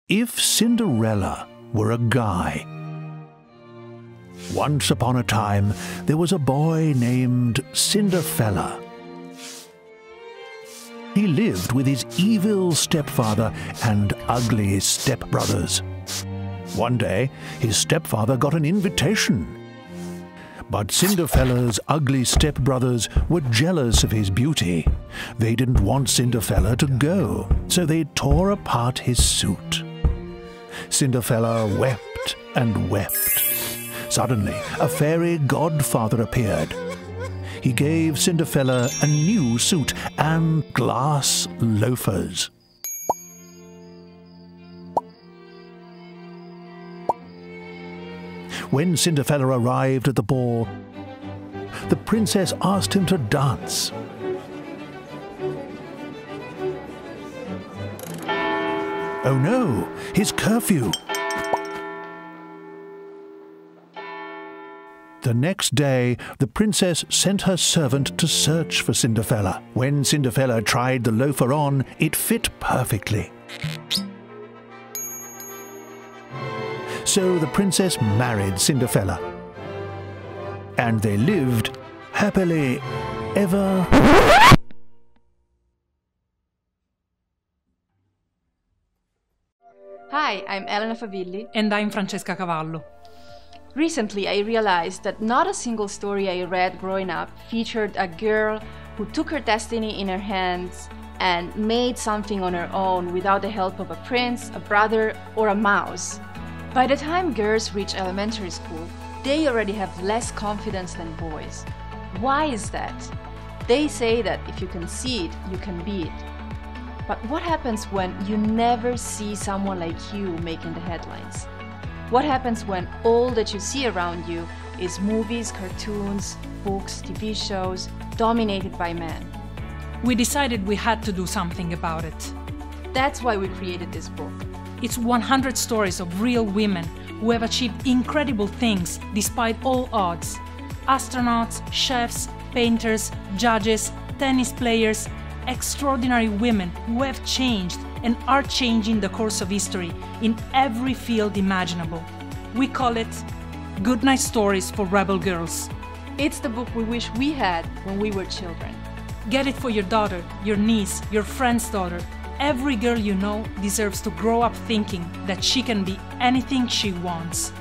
If Cinderella were a guy. Once upon a time, there was a boy named Cinderfella. He lived with his evil stepfather and ugly stepbrothers. One day, his stepfather got an invitation. But Cinderfella's ugly stepbrothers were jealous of his beauty. They didn't want Cinderfella to go, so they tore apart his suit. Cinderfella wept and wept. Suddenly, a fairy godfather appeared. He gave Cinderfella a new suit and glass loafers. When Cinderfella arrived at the ball, the princess asked him to dance. Oh no, his curfew! The next day, the princess sent her servant to search for Cinderfella. When Cinderfella tried the loafer on, it fit perfectly. So the princess married Cinderfella. And they lived happily ever... Hi, I'm Elena Favilli. And I'm Francesca Cavallo. Recently, I realized that not a single story I read growing up featured a girl who took her destiny in her hands and made something on her own without the help of a prince, a brother, or a mouse. By the time girls reach elementary school, they already have less confidence than boys. Why is that? They say that if you can see it, you can be it. But what happens when you never see someone like you making the headlines? What happens when all that you see around you is movies, cartoons, books, TV shows, dominated by men? We decided we had to do something about it. That's why we created this book. It's 100 stories of real women who have achieved incredible things despite all odds. Astronauts, chefs, painters, judges, tennis players, extraordinary women who have changed and are changing the course of history in every field imaginable. We call it Goodnight Stories for Rebel Girls. It's the book we wish we had when we were children. Get it for your daughter, your niece, your friend's daughter. Every girl you know deserves to grow up thinking that she can be anything she wants.